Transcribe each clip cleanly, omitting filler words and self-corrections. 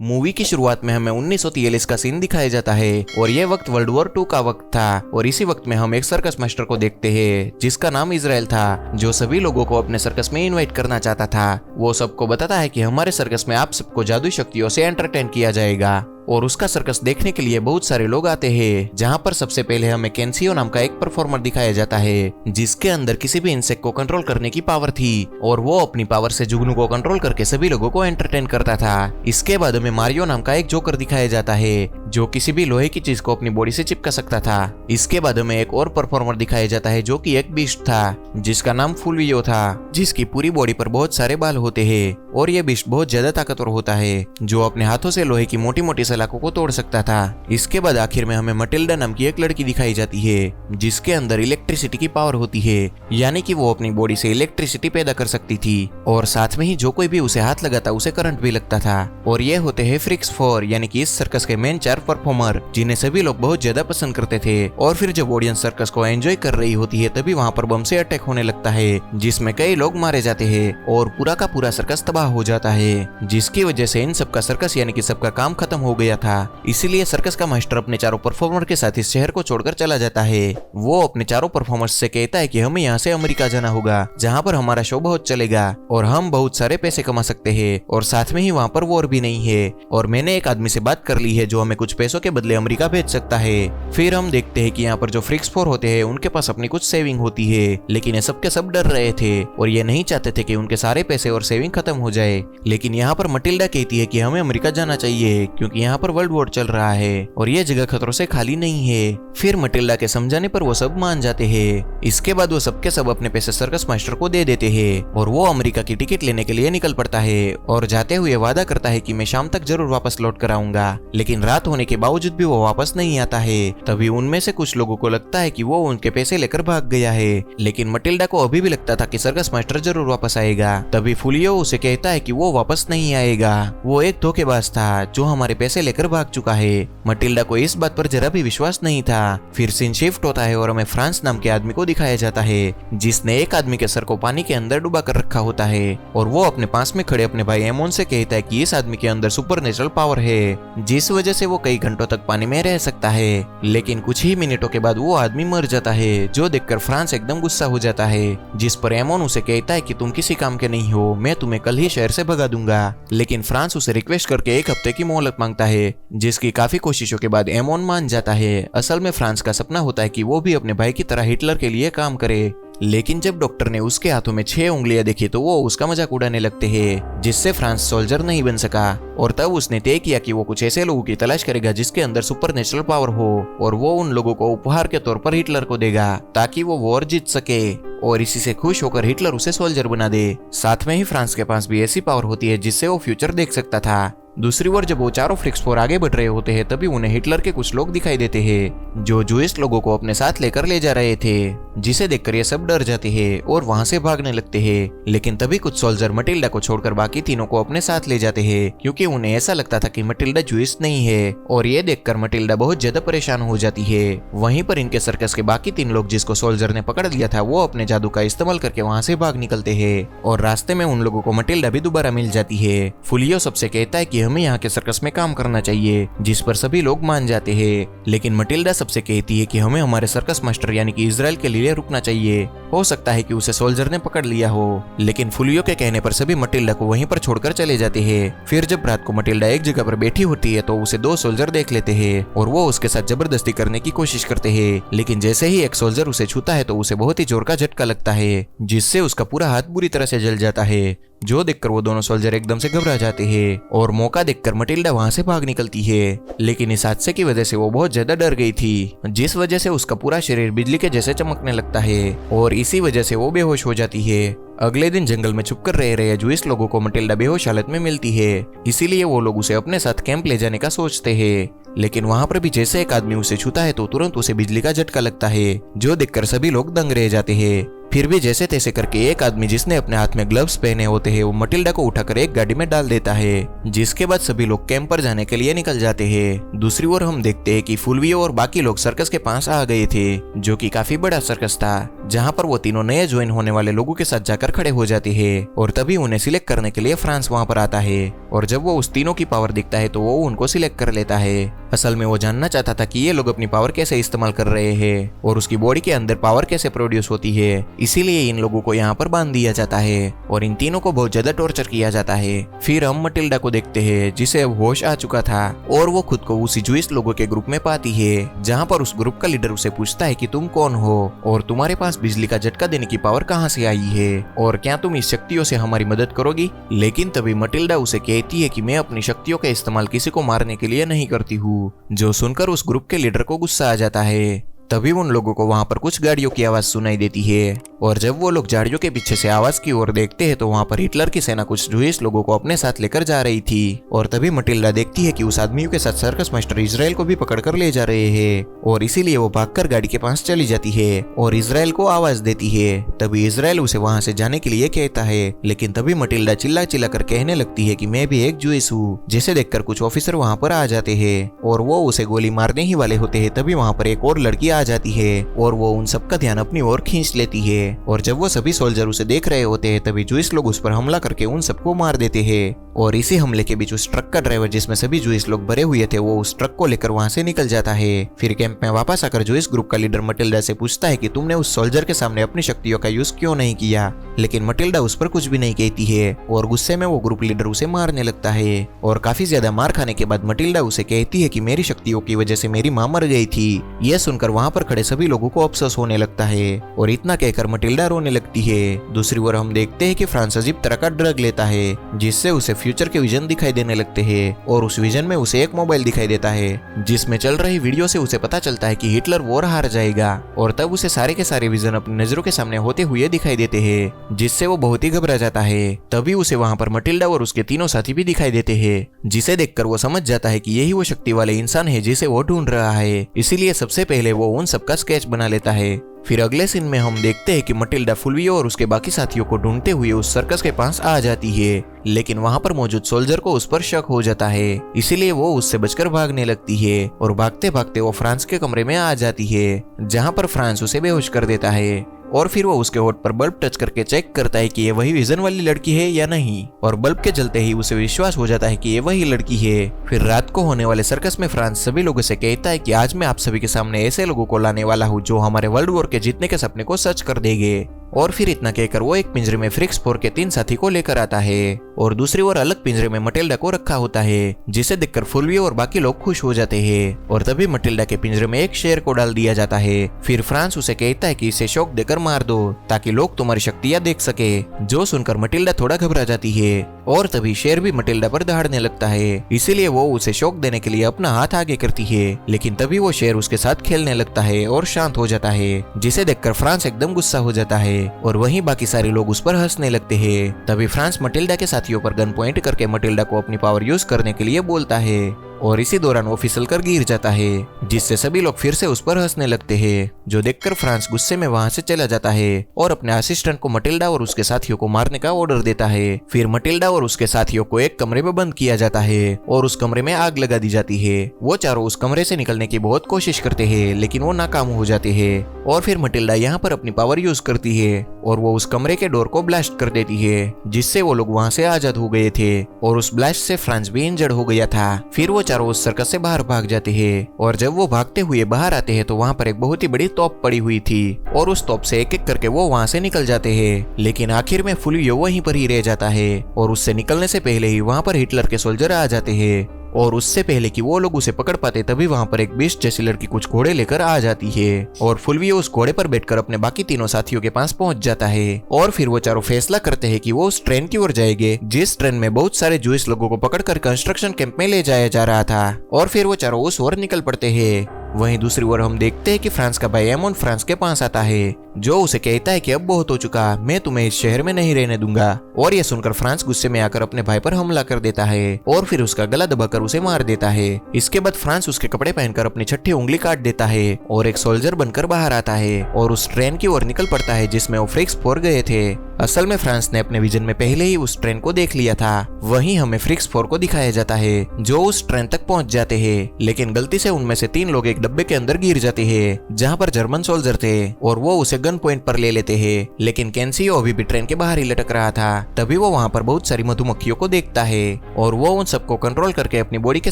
Movie की शुरुआत में हमें 1943 का सीन दिखाया जाता है और यह वक्त वर्ल्ड वॉर 2 का वक्त था और इसी वक्त में हम एक सर्कस मास्टर को देखते हैं जिसका नाम इजराइल था, जो सभी लोगों को अपने सर्कस में इनवाइट करना चाहता था। वो सबको बताता है कि हमारे सर्कस में आप सबको जादुई शक्तियों से एंटरटेन किया जाएगा और उसका सर्कस देखने के लिए बहुत सारे लोग आते हैं, जहां पर सबसे पहले हमें कैंसियो नाम का एक परफॉर्मर दिखाया जाता है जिसके अंदर किसी भी इंसेक्ट को कंट्रोल करने की पावर थी और वो अपनी पावर से जुगनू को कंट्रोल करके सभी लोगों को एंटरटेन करता था। इसके बाद हमें मारियो नाम का एक जोकर दिखाया जाता है जो किसी भी लोहे की चीज को अपनी बॉडी से चिपका सकता था। इसके बाद हमें एक और परफॉर्मर दिखाया जाता है जो कि एक बीस्ट था जिसका नाम फुलवियो था, जिसकी पूरी बॉडी पर बहुत सारे बाल होते हैं और ये बीस्ट बहुत ज्यादा ताकतवर होता है जो अपने हाथों से लोहे की मोटी मोटी सलाखों को तोड़ सकता था। इसके बाद आखिर में हमें मटिल्डा नाम की एक लड़की दिखाई जाती है जिसके अंदर इलेक्ट्रिसिटी की पावर होती है, यानी कि वो अपनी बॉडी से इलेक्ट्रिसिटी पैदा कर सकती थी और साथ में ही जो कोई भी उसे हाथ लगाता उसे करंट भी लगता था। और ये होते हैं फ्रिक्स 4 यानी कि इस सर्कस के मेन 4 परफॉर्मर जिन्हें सभी लोग बहुत ज्यादा पसंद करते थे। और फिर जब ऑडियंस सर्कस को एंजॉय कर रही होती है तभी वहाँ पर बम से अटैक होने लगता है जिसमें कई लोग मारे जाते हैं और पूरा का पूरा सर्कस तबाह हो जाता है, जिसकी वजह से इन सबका सर्कस यानी कि सबका काम खत्म हो गया था। इसीलिए सर्कस का मास्टर अपने चारों परफॉर्मर के साथ इस शहर को छोड़कर चला जाता है। वो अपने चारों परफॉर्मर्स से कहता है कि हमें यहाँ से अमेरिका जाना होगा जहाँ पर हमारा शो बहुत चलेगा और हम बहुत सारे पैसे कमा सकते हैं और साथ में ही वहाँ पर वॉर भी नहीं है और मैंने एक आदमी से बात कर ली है जो हमें कुछ पैसों के बदले अमेरिका भेज सकता है। फिर हम देखते हैं कि यहाँ पर जो फ्रिक्स 4 होते हैं उनके पास अपनी कुछ सेविंग होती है, लेकिन ये सब के सब डर रहे थे और ये नहीं चाहते थे कि उनके सारे पैसे और सेविंग खत्म हो जाए। लेकिन यहाँ पर मटिल्डा कहती है कि हमें अमेरिका जाना चाहिए क्योंकि यहाँ पर वर्ल्ड वॉर चल रहा है और ये जगह खतरों से खाली नहीं है। फिर मटिल्डा के समझाने पर वो सब मान जाते हैं। इसके बाद वो सबके सब अपने पैसे सर्कस मास्टर को दे देते हैं और वो अमेरिका की टिकट लेने के लिए निकल पड़ता है और जाते हुए वादा करता है कि मैं शाम तक जरूर वापस लौट कर आऊंगा। लेकिन रात होने के बावजूद भी वो वापस नहीं आता है। तभी उनमें से कुछ लोगों को लगता है कि वो उनके पैसे लेकर भाग गया है, लेकिन मटिल्डा को अभी भी लगता था कि सर्कस मास्टर जरूर वापस आएगा। तभी फुलियो उसे कहता है कि वो वापस नहीं आएगा, वो एक धोखेबाज था जो हमारे पैसे लेकर भाग चुका है। मटिल्डा को इस बात पर जरा भी विश्वास नहीं था। फिर सीन शिफ्ट होता है और हमें फ्रांस नाम के आदमी को दिखाया जाता है जिसने एक आदमी के सर को पानी के अंदर डुबा कर रखा होता है और वो अपने पास में खड़े अपने भाई एमोन से कहता है कि इस आदमी के अंदर सुपरनेचुरल पावर है जिस वजह से वो कई घंटों तक पानी में रह सकता है। लेकिन कुछ ही मिनटों के बाद वो आदमी मर जाता है, जो देखकर फ्रांस एकदम गुस्सा हो जाता है, जिस पर एमोन उसे कहता है कि तुम किसी काम के नहीं हो, मैं तुम्हें कल ही शहर से भगा दूंगा। लेकिन फ्रांस उसे रिक्वेस्ट करके 1 हफ्ते की मोहलत मांगता है, जिसकी काफी कोशिशों के बाद एमोन मान जाता है। असल में फ्रांस का सपना होता है कि वो भी अपने भाई की तरह हिटलर के लिए काम करे। लेकिन जब डॉक्टर ने उसके हाथों में 6 उंगलियां देखी तो वो उसका मजाक उड़ाने लगते हैं, जिससे फ्रांस सोल्जर नहीं बन सका। और तब उसने तय किया कि वो कुछ ऐसे लोगों की तलाश करेगा जिसके अंदर सुपरनेचुरल पावर हो और वो उन लोगों को उपहार के तौर पर हिटलर को देगा ताकि वो वॉर जीत सके और इसी से खुश होकर हिटलर उसे सोल्जर बना दे। साथ में ही फ्रांस के पास भी ऐसी पावर होती है जिससे वो फ्यूचर देख सकता था। दूसरी ओर जब वो चारों फ्रिक्स 4 आगे बढ़ रहे होते हैं तभी उन्हें हिटलर के कुछ लोग दिखाई देते हैं जो जूइश लोगों को अपने साथ लेकर ले जा रहे थे, जिसे देखकर ये सब डर जाते हैं और वहां से भागने लगते हैं। लेकिन तभी कुछ सोल्जर मटिल्डा को छोड़कर बाकी तीनों को अपने साथ ले जाते हैं क्योंकि उन्हें ऐसा लगता था कि मटिल्डा जूइश नहीं है और ये देखकर मटिल्डा बहुत ज्यादा परेशान हो जाती है। वहीं पर इनके सर्कस के बाकी 3 लोग जिसको सोल्जर ने पकड़ लिया था वो अपने जादू का इस्तेमाल करके वहां से भाग निकलते हैं और रास्ते में उन लोगों को मटिल्डा भी दोबारा मिल जाती है। फुलियो सबसे कहता है कि हमें यहाँ के सर्कस में काम करना चाहिए, जिस पर सभी लोग मान जाते हैं। लेकिन मटिल्डा सबसे कहती है कि हमें हमारे सर्कस मास्टर यानी कि इजराइल के लिए रुकना चाहिए, हो सकता है कि उसे सोल्जर ने पकड़ लिया हो। लेकिन फुलियो के कहने पर सभी मटिल्डा को वहीं पर छोड़कर चले जाते हैं। फिर जब रात को मटिल्डा एक जगह पर बैठी होती है तो उसे 2 सोल्जर देख लेते हैं और वो उसके साथ जबरदस्ती करने की कोशिश करते हैं। लेकिन जैसे ही एक सोल्जर उसे छूता है तो उसे बहुत ही जोर का झटका लगता है जिससे उसका पूरा हाथ बुरी तरह से जल जाता है, जो देखकर वो दोनों सोल्जर एकदम से घबरा जाते हैं और मौका देखकर मटिल्डा वहां से भाग निकलती है। लेकिन इस हादसे की वजह से वो बहुत ज्यादा डर गई थी, जिस वजह से उसका पूरा शरीर बिजली के जैसे चमकने लगता है और इसी वजह से वो बेहोश हो जाती है। अगले दिन जंगल में छुपकर रह रहे जूइश लोगों को मटिल्डा बेहोश हालत में मिलती है, इसीलिए वो लोग उसे अपने साथ कैंप ले जाने का सोचते हैं। लेकिन वहां पर भी जैसे एक आदमी उसे छूता है तो तुरंत उसे बिजली का झटका लगता है, जो देखकर सभी लोग दंग रह जाते हैं। फिर भी जैसे तैसे करके एक आदमी जिसने अपने हाथ में ग्लव्स पहने होते हैं वो मटिल्डा को उठाकर एक गाड़ी में डाल देता है, जिसके बाद सभी लोग कैंप पर जाने के लिए निकल जाते हैं। दूसरी ओर हम देखते हैं कि फुलवियो और बाकी लोग सर्कस के पास आ गए थे, जो कि काफी बड़ा सर्कस था जहाँ पर वो तीनों नए ज्वाइन होने वाले लोगों के साथ जाकर खड़े हो जाते हैं और तभी उन्हें सिलेक्ट करने के लिए फ्रांस वहाँ पर आता है। और जब वो उस तीनों की पावर दिखता है तो वो उनको सिलेक्ट कर लेता है। असल में वो जानना चाहता था कि ये लोग अपनी पावर कैसे इस्तेमाल कर रहे हैं और उसकी बॉडी के अंदर पावर कैसे प्रोड्यूस होती है, इसीलिए इन लोगों को यहाँ पर बांध दिया जाता है और इन तीनों को बहुत ज्यादा टॉर्चर किया जाता है। फिर हम मटिल्डा को देखते हैं जिसे अब होश आ चुका था और वो खुद को उसी जूइस लोगों के ग्रुप में पाती है, जहाँ पर उस ग्रुप का लीडर उसे पूछता है कि तुम कौन हो और तुम्हारे पास बिजली का झटका देने की पावर कहाँ से आई है और क्या तुम इस शक्तियों से हमारी मदद करोगी। लेकिन तभी मटिल्डा उसे कहती है कि मैं अपनी शक्तियों का इस्तेमाल किसी को मारने के लिए नहीं करती हूँ, जो सुनकर उस ग्रुप के लीडर को गुस्सा आ जाता है। तभी उन लोगों को वहां पर कुछ गाड़ियों की आवाज सुनाई देती है और जब वो लोग झाड़ियों के पीछे से आवाज की ओर देखते हैं तो वहां पर हिटलर की सेना कुछ जूइश लोगों को अपने साथ लेकर जा रही थी। और तभी मटिल्डा देखती है कि उस आदमियों के साथ सर्कस मास्टर इजराइल को भी पकड़कर ले जा रहे हैं और इसीलिए वो भागकर गाड़ी के पास चली जाती है और इजराइल को आवाज देती है। तभी इजराइल उसे वहां से जाने के लिए कहता है, लेकिन तभी मटिल्डा चिल्ला चिल्ला कर कहने लगती है कि मैं भी एक जूइस हूँ, जिसे देखकर कुछ ऑफिसर वहां पर आ जाते हैं और वो उसे गोली मारने ही वाले होते हैं। तभी वहां पर एक और लड़की आ जाती है और वो उन सबका ध्यान अपनी ओर खींच लेती है और जब वो सभी सोल्जर उसे देख रहे होते हैं तभी जूइस लोग उस पर हमला करके उन सबको मार देते हैं। और इसी हमले के बीच उस ट्रक का ड्राइवर जिसमें सभी जूइस लोग भरे हुए थे वो उस ट्रक को लेकर वहां से निकल जाता है। फिर कैंप में वापस आकर जूइस ग्रुप का लीडर मटिल्डा से पूछता है कि तुमने उस सोल्जर के सामने अपनी शक्तियों का यूज क्यों नहीं किया, लेकिन मटिल्डा उस पर कुछ भी नहीं कहती है और गुस्से में वो ग्रुप लीडर उसे मारने लगता है। और काफी ज्यादा मार खाने के बाद मटिल्डा उसे कहती है कि मेरी शक्तियों की वजह से मेरी माँ मर गई थी। यह सुनकर वहां पर खड़े सभी लोगों को अफसोस होने लगता है और इतना कहकर मटिल्डा रोने लगती है। दूसरी ओर हम देखते हैं कि फ्रांस अजीब तरह का ड्रग लेता है जिससे उसे फ्यूचर के विजन दिखाई देने लगते हैं और उस विजन में उसे एक मोबाइल दिखाई देता है जिसमें चल रही वीडियो से उसे पता चलता है कि हिटलर वॉर हार जाएगा। और तब उसे सारे के सारे विजन अपनी नजरों के सामने होते हुए दिखाई देते हैं जिससे वो बहुत ही घबरा जाता है। तभी उसे वहां पर मटिल्डा और उसके तीनों साथी भी दिखाई देते हैं जिसे देखकर वो समझ जाता है कि यही वो शक्ति वाले इंसान है जिसे वो ढूंढ रहा है। इसीलिए सबसे पहले वो उन सबका स्केच बना लेता है। फिर अगले सीन में हम देखते हैं कि मटिल्डा फुल्वियो और उसके बाकी साथियों को ढूंढते हुए उस सर्कस के पास आ जाती है, लेकिन वहां पर मौजूद सोल्जर को उस पर शक हो जाता है, इसीलिए वो उससे बचकर भागने लगती है और भागते भागते वो फ्रांस के कमरे में आ जाती है जहां पर फ्रांस उसे बेहोश कर देता है। और फिर वो उसके होठ पर बल्ब टच करके चेक करता है कि ये वही विजन वाली लड़की है या नहीं और बल्ब के जलते ही उसे विश्वास हो जाता है कि ये वही लड़की है। फिर रात को होने वाले सर्कस में फ्रांस सभी लोगों से कहता है कि आज मैं आप सभी के सामने ऐसे लोगों को लाने वाला हूँ जो हमारे वर्ल्ड वॉर के जीतने के सपने को सच कर देंगे। और फिर इतना कहकर वो एक पिंजरे में फ्रिक्स 4 के 3 साथी को लेकर आता है और दूसरी ओर अलग पिंजरे में मटिल्डा को रखा होता है जिसे देखकर फुल्वियो और बाकी लोग खुश हो जाते हैं। और तभी मटिल्डा के पिंजरे में एक शेर को डाल दिया जाता है। फिर फ्रांस उसे कहता है कि इसे शॉक देकर मार दो ताकि लोग तुम्हारी शक्तियां देख सके, जो सुनकर मटिल्डा थोड़ा घबरा जाती है। और तभी शेर भी मटिल्डा पर दहाड़ने लगता है, इसीलिए वो उसे शॉक देने के लिए अपना हाथ आगे करती है, लेकिन तभी वो शेर उसके साथ खेलने लगता है और शांत हो जाता है, जिसे देखकर फ्रांस एकदम गुस्सा हो जाता है और वहीं बाकी सारे लोग उस पर हंसने लगते हैं। तभी फ्रांस मटिल्डा के साथियों पर गन पॉइंट करके मटिल्डा को अपनी पावर यूज करने के लिए बोलता है और इसी दौरान वो फिसल कर गिर जाता है, जिससे सभी लोग फिर से उस पर हंसने लगते हैं, जो देखकर फ्रांस गुस्से में वहां से चला जाता है और अपने असिस्टेंट को मटिल्डा और उसके साथियों को मारने का ऑर्डर देता है। फिर मटिल्डा और उसके साथियों को एक कमरे में बंद किया जाता है और उस कमरे में आग लगा दी जाती है। वो चारों उस कमरे से निकलने की बहुत कोशिश करते हैं लेकिन वो नाकाम हो जाते हैं। और फिर मटिल्डा यहाँ पर अपनी पावर यूज करती है और वो उस कमरे के डोर को ब्लास्ट कर देती है, जिससे वो लोग वहां से आजाद हो गए थे और उस ब्लास्ट से फ्रांस भी इंजर्ड हो गया था। फिर वो चारों उस सर्कस से बाहर भाग जाते हैं और जब वो भागते हुए बाहर आते हैं तो वहां पर एक बहुत ही बड़ी तोप पड़ी हुई थी और उस तोप से एक एक करके वो वहां से निकल जाते हैं, लेकिन आखिर में फुल्वियो वहीं पर ही रह जाता है और उससे निकलने से पहले ही वहां पर हिटलर के सोल्जर आ जाते हैं। और उससे पहले कि वो लोग उसे पकड़ पाते तभी वहां पर एक बीस्ट जैसी लड़की कुछ घोड़े लेकर आ जाती है और फुल्वियो उस घोड़े पर बैठकर अपने बाकी तीनों साथियों के पास पहुंच जाता है और फिर वो चारों फैसला करते हैं कि वो उस ट्रेन की ओर जाएंगे जिस ट्रेन में बहुत सारे जूइश लोगों को पकड़कर कंस्ट्रक्शन कैंप में ले जाया जा रहा था। और फिर वो चारों उस ओर निकल पड़ते हैं। वहीं दूसरी ओर हम देखते हैं कि फ्रांस का भाई एमोन फ्रांस के पास आता है, जो उसे कहता है कि अब बहुत हो चुका, मैं तुम्हें इस शहर में नहीं रहने दूंगा। और यह सुनकर फ्रांस गुस्से में आकर अपने भाई पर हमला कर देता है और फिर उसका गला दबाकर उसे मार देता है। इसके बाद फ्रांस उसके कपड़े पहनकर अपनी छठी उंगली काट देता है और एक सोल्जर बनकर बाहर आता है और उस ट्रेन की ओर निकल पड़ता है जिसमें वो फ्रिक्स 4 गए थे। असल में फ्रांस ने अपने विजन में पहले ही उस ट्रेन को देख लिया था। वहीं हमें फ्रिक्स 4 को दिखाया जाता है जो उस ट्रेन तक पहुंच जाते हैं, लेकिन गलती से उनमें से 3 लोग एक डब्बे के अंदर गिर जाते हैं जहां पर जर्मन सोल्जर थे और वो उसे गन पॉइंट पर ले लेते हैं। लेकिन कैंसियो अभी भी ट्रेन के बाहर ही लटक रहा था। तभी वो वहां पर बहुत सारी मधुमक्खियों को देखता है और वो उन सबको कंट्रोल करके अपनी बॉडी के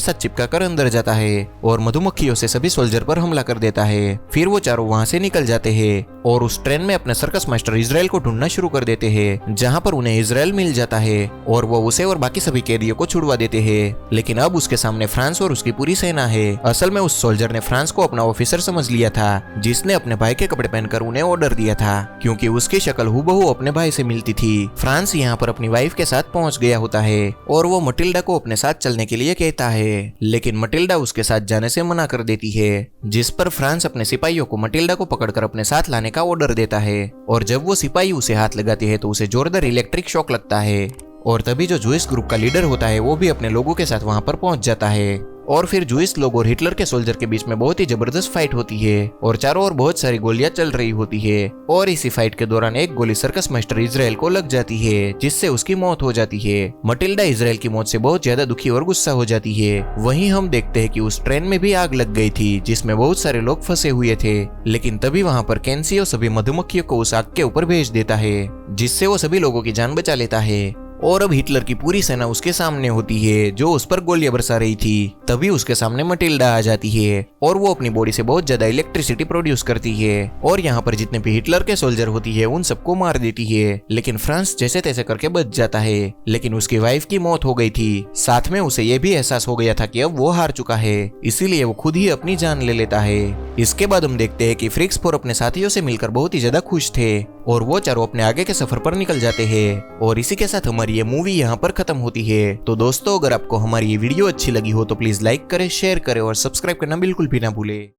साथ चिपका कर अंदर जाता है और मधुमक्खियों से सभी सोल्जर पर हमला कर देता है। फिर वो चारों वहां से निकल जाते हैं और उस ट्रेन में अपने सर्कस मास्टर इजराइल को ढूंढना शुरू कर देते हैं, जहां पर उन्हें इजराइल मिल जाता है और वो उसे और बाकी सभी कैदियों को छुड़वा देते हैं। लेकिन अब उसके सामने फ्रांस और उसकी पूरी सेना है। असल में उस सोल्जर ने फ्रांस को अपना ऑफिसर समझ लिया था जिसने अपने भाई के कपड़े पहनकर उन्हें ऑर्डर दिया था, क्योंकि उसकी शक्ल हूबहू अपने भाई से मिलती थी। फ्रांस यहाँ पर अपनी वाइफ के साथ पहुंच गया होता है और वो मटिल्डा को अपने साथ चलने के लिए कहता है, लेकिन मटिल्डा उसके साथ जाने से मना कर देती है, जिस पर फ्रांस अपने सिपाहियों को मटिल्डा को पकड़कर अपने साथ लाने का ऑर्डर देता है। और जब वो सिपाही उसे हाथ लगाते हैं तो उसे जोरदार इलेक्ट्रिक शॉक लगता है और तभी जो जूइश ग्रुप का लीडर होता है वो भी अपने लोगों के साथ वहां पर पहुंच जाता है। और फिर जूइश लोग और हिटलर के सोल्जर के बीच में बहुत ही जबरदस्त फाइट होती है और चारों ओर बहुत सारी गोलियां चल रही होती है। और इसी फाइट के दौरान एक गोली सर्कस मास्टर इजराइल को लग जाती है जिससे उसकी मौत हो जाती है। मटिल्डा इजराइल की मौत से बहुत ज्यादा दुखी और गुस्सा हो जाती है। वहीं हम देखते हैं कि उस ट्रेन में भी आग लग गई थी जिसमें बहुत सारे लोग फंसे हुए थे, लेकिन तभी वहां पर कैंसियो सभी मधुमक्खियों को उस आग के ऊपर भेज देता है जिससे वो सभी लोगों की जान बचा लेता है। और अब हिटलर की पूरी सेना उसके सामने होती है जो उस पर गोलियां बरसा रही थी। तभी उसके सामने मटिल्डा आ जाती है और वो अपनी बॉडी से बहुत ज्यादा इलेक्ट्रिसिटी प्रोड्यूस करती है और यहाँ पर जितने भी हिटलर के सोल्जर होती है उन सबको मार देती है। लेकिन फ्रांस जैसे तैसे करके बच जाता है, लेकिन उसकी वाइफ की मौत हो गई थी। साथ में उसे यह भी एहसास हो गया था कि अब वो हार चुका है, इसीलिए वो खुद ही अपनी जान ले लेता है। इसके बाद हम देखते हैं कि फ्रिक्स 4 अपने साथियों से मिलकर बहुत ही ज्यादा खुश थे और वो चारों अपने आगे के सफर पर निकल जाते हैं। और इसी के साथ हमारी ये मूवी यहाँ पर खत्म होती है। तो दोस्तों, अगर आपको हमारी ये वीडियो अच्छी लगी हो तो प्लीज लाइक करें, शेयर करें और सब्सक्राइब करना बिल्कुल भी ना भूलें।